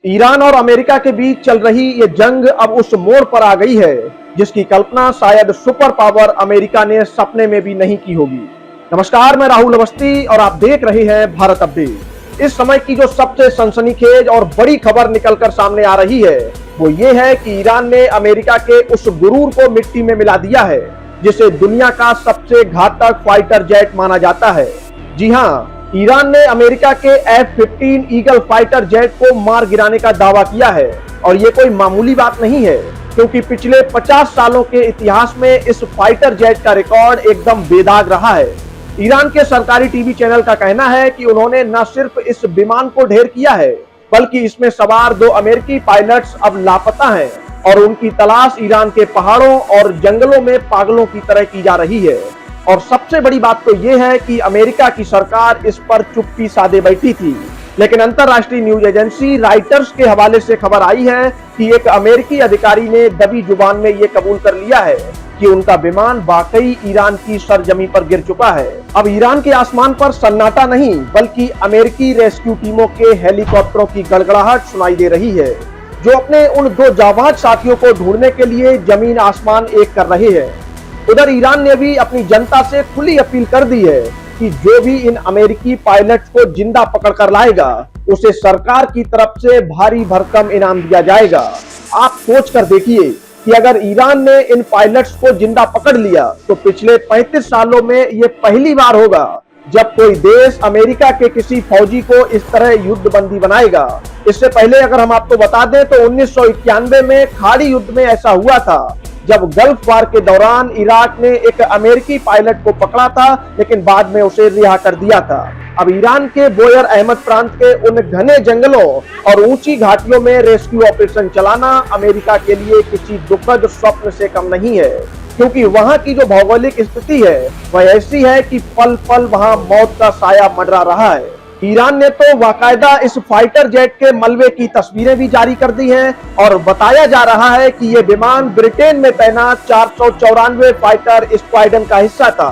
Iran और America के बीच चल रही ये जंग अब उस मोड़ पर आ गई है जिसकी कल्पना शायद सुपर पावर अमेरिका ने सपने में भी नहीं की होगी। नमस्कार, मैं राहुल अवस्थी और आप देख रहे हैं भारत अपडेट। इस समय की जो सबसे सनसनीखेज और बड़ी खबर निकलकर सामने आ रही है वो ये है कि ईरान ने अमेरिका के उस गुरूर को मिट्टी में मिला दिया है जिसे दुनिया का सबसे घातक फाइटर जेट माना जाता है। जी हाँ, ईरान ने अमेरिका के F-15 ईगल फाइटर जेट को मार गिराने का दावा किया है और ये कोई मामूली बात नहीं है, क्योंकि पिछले 50 सालों के इतिहास में इस फाइटर जेट का रिकॉर्ड एकदम बेदाग रहा है। ईरान के सरकारी टीवी चैनल का कहना है कि उन्होंने न सिर्फ इस विमान को ढेर किया है बल्कि इसमें सवार 2 अमेरिकी पायलट्स अब लापता हैं और उनकी तलाश ईरान के पहाड़ों और जंगलों में पागलों की तरह की जा रही है। और सबसे बड़ी बात तो यह है कि अमेरिका की सरकार इस पर चुप्पी साधे बैठी थी, लेकिन अंतरराष्ट्रीय न्यूज एजेंसी राइटर्स के हवाले से खबर आई है कि एक अमेरिकी अधिकारी ने दबी जुबान में यह कबूल कर लिया है कि उनका विमान वाकई ईरान की सरजमी पर गिर चुका है। अब ईरान के आसमान पर सन्नाटा नहीं बल्कि अमेरिकी रेस्क्यू टीमों के हेलीकॉप्टरों की गड़गड़ाहट सुनाई दे रही है, जो अपने उन 2 जाबाज साथियों को ढूंढने के लिए जमीन आसमान एक कर रहे हैं। उधर ईरान ने भी अपनी जनता से खुली अपील कर दी है कि जो भी इन अमेरिकी पायलट्स को जिंदा पकड़ कर लाएगा उसे सरकार की तरफ से भारी भरकम इनाम दिया जाएगा। आप सोच कर देखिए कि अगर ईरान ने इन पायलट्स को जिंदा पकड़ लिया तो पिछले 35 सालों में ये पहली बार होगा जब कोई देश अमेरिका के किसी फौजी को इस तरह युद्ध बंदी बनाएगा। इससे पहले अगर हम आपको बता दें तो 1991 में खाड़ी युद्ध में ऐसा हुआ था जब गल्फ वार के दौरान इराक ने एक अमेरिकी पायलट को पकड़ा था, लेकिन बाद में उसे रिहा कर दिया था। अब ईरान के बोयर अहमद प्रांत के उन घने जंगलों और ऊंची घाटियों में रेस्क्यू ऑपरेशन चलाना अमेरिका के लिए किसी दुखद स्वप्न से कम नहीं है, क्योंकि वहां की जो भौगोलिक स्थिति है वह ऐसी है कि पल पल वहां मौत का साया मंडरा रहा है। ईरान ने तो बाकायदा इस फाइटर जेट के मलबे की तस्वीरें भी जारी कर दी हैं और बताया जा रहा है कि यह विमान ब्रिटेन में तैनात 494 फाइटर स्क्वाड्रन का हिस्सा था।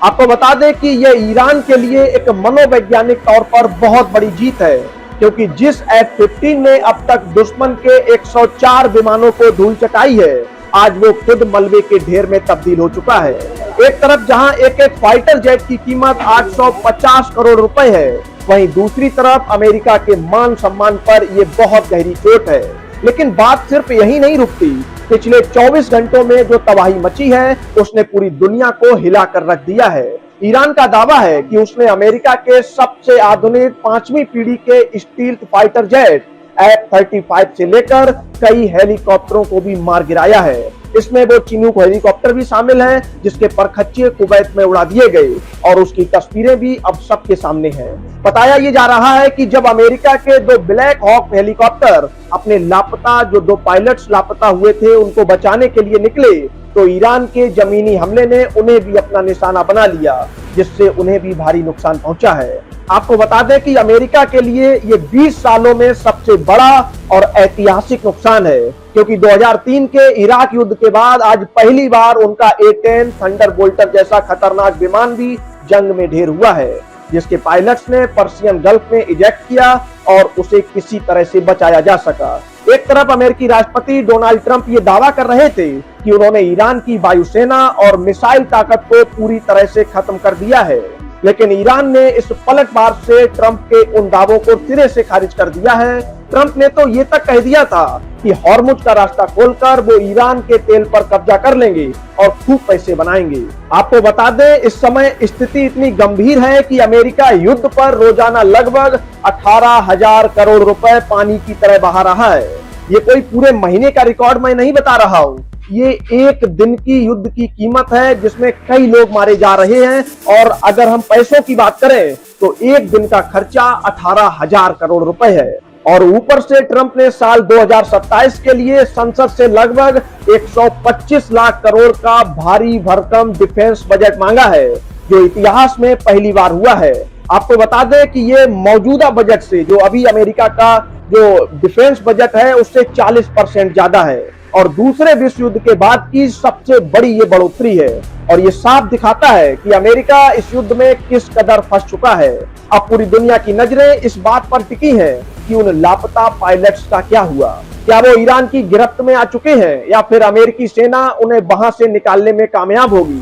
आपको बता दें कि यह ईरान के लिए एक मनोवैज्ञानिक तौर पर बहुत बड़ी जीत है, क्योंकि जिस F-15 ने अब तक दुश्मन के 104 विमानों को धूल चटाई है, आज वो खुद मलबे के ढेर में तब्दील हो चुका है। एक तरफ जहां एक फाइटर जेट की कीमत 850 करोड़ रुपए है, वहीं दूसरी तरफ अमेरिका के मान सम्मान पर यह बहुत गहरी चोट है। लेकिन बात सिर्फ यही नहीं रुकती। पिछले 24 घंटों में जो तबाही मची है उसने पूरी दुनिया को हिला कर रख दिया है। ईरान का दावा है कि उसने अमेरिका के सबसे आधुनिक 5वीं पीढ़ी के स्टील्थ फाइटर जेट F-35 से लेकर कई हेलीकॉप्टरों को भी मार गिराया है। इसमें वो चिनूक हेलीकॉप्टर भी शामिल है जिसके परखच्चे कुवैत में उड़ा दिए गए और उसकी तस्वीरें भी अब सबके सामने हैं। बताया ये जा रहा है कि जब अमेरिका के 2 ब्लैक हॉक हेलीकॉप्टर अपने लापता जो 2 पायलट्स लापता हुए थे उनको बचाने के लिए निकले तो ईरान के जमीनी हमले ने उन्हें भी अपना निशाना बना लिया, जिससे उन्हें भी भारी नुकसान पहुंचा है। आपको बता दें कि अमेरिका के लिए ये 20 सालों में सबसे बड़ा और ऐतिहासिक नुकसान है, क्योंकि 2003 के इराक युद्ध के बाद आज पहली बार उनका A-10 थंडरबोल्टर जैसा खतरनाक विमान भी जंग में ढेर हुआ है, जिसके पायलट्स ने पर्शियन गल्फ में इजेक्ट किया और उसे किसी तरह से बचाया जा सका। एक तरफ अमेरिकी राष्ट्रपति डोनाल्ड ट्रंप ये दावा कर रहे थे कि उन्होंने ईरान की वायुसेना और मिसाइल ताकत को पूरी तरह से खत्म कर दिया है, लेकिन ईरान ने इस पलटवार से ट्रंप के उन दावों को सिरे से खारिज कर दिया है। ट्रंप ने तो ये तक कह दिया था कि हॉर्मुज का रास्ता खोलकर वो ईरान के तेल पर कब्जा कर लेंगे और खूब पैसे बनाएंगे। आपको बता दें, इस समय स्थिति इतनी गंभीर है कि अमेरिका युद्ध पर रोजाना लगभग 18,000 करोड़ रुपए पानी की तरह बहा रहा है। ये कोई पूरे महीने का रिकॉर्ड मैं नहीं बता रहा हूँ, ये एक दिन की युद्ध की कीमत है जिसमें कई लोग मारे जा रहे हैं। और अगर हम पैसों की बात करें तो एक दिन का खर्चा 18,000 करोड़ रुपए है। और ऊपर से ट्रंप ने साल 2027 के लिए संसद से लगभग 125 लाख करोड़ का भारी भरकम डिफेंस बजट मांगा है, जो इतिहास में पहली बार हुआ है। आपको बता दें कि ये मौजूदा बजट से, जो अभी अमेरिका का जो डिफेंस बजट है, उससे 40% ज्यादा है। और दूसरे विश्व युद्ध के बाद की सबसे बड़ी ये बढ़ोतरी है और ये साफ दिखाता है कि अमेरिका इस युद्ध में किस कदर फंस चुका है। अब पूरी दुनिया की नजरें इस बात पर टिकी हैं कि उन लापता पायलट्स का क्या हुआ। क्या वो ईरान की गिरफ्त में आ चुके हैं या फिर अमेरिकी सेना उन्हें वहां से निकालने में कामयाब होगी।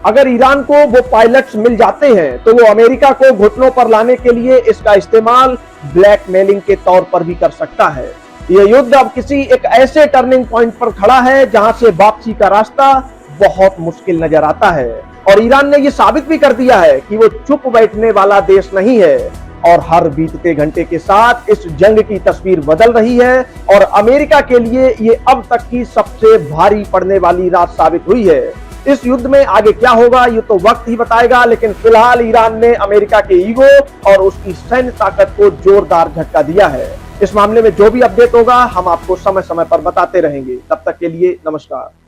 अगर ईरान को वो पायलट्स मिल जाते हैं तो वो अमेरिका को घुटनों पर लाने के लिए इसका इस्तेमाल ब्लैकमेलिंग के तौर पर भी कर सकता है। यह युद्ध अब किसी एक ऐसे टर्निंग पॉइंट पर खड़ा है जहां से वापसी का रास्ता बहुत मुश्किल नजर आता है और ईरान ने यह साबित भी कर दिया है कि वो चुप बैठने वाला देश नहीं है और हर बीतते घंटे के साथ इस जंग की तस्वीर बदल रही है और अमेरिका के लिए ये अब तक की सबसे भारी पड़ने वाली रात साबित हुई है। इस युद्ध में आगे क्या होगा ये तो वक्त ही बताएगा, लेकिन फिलहाल ईरान ने अमेरिका के ईगो और उसकी सैन्य ताकत को जोरदार झटका दिया है। इस मामले में जो भी अपडेट होगा हम आपको समय समय पर बताते रहेंगे। तब तक के लिए नमस्कार।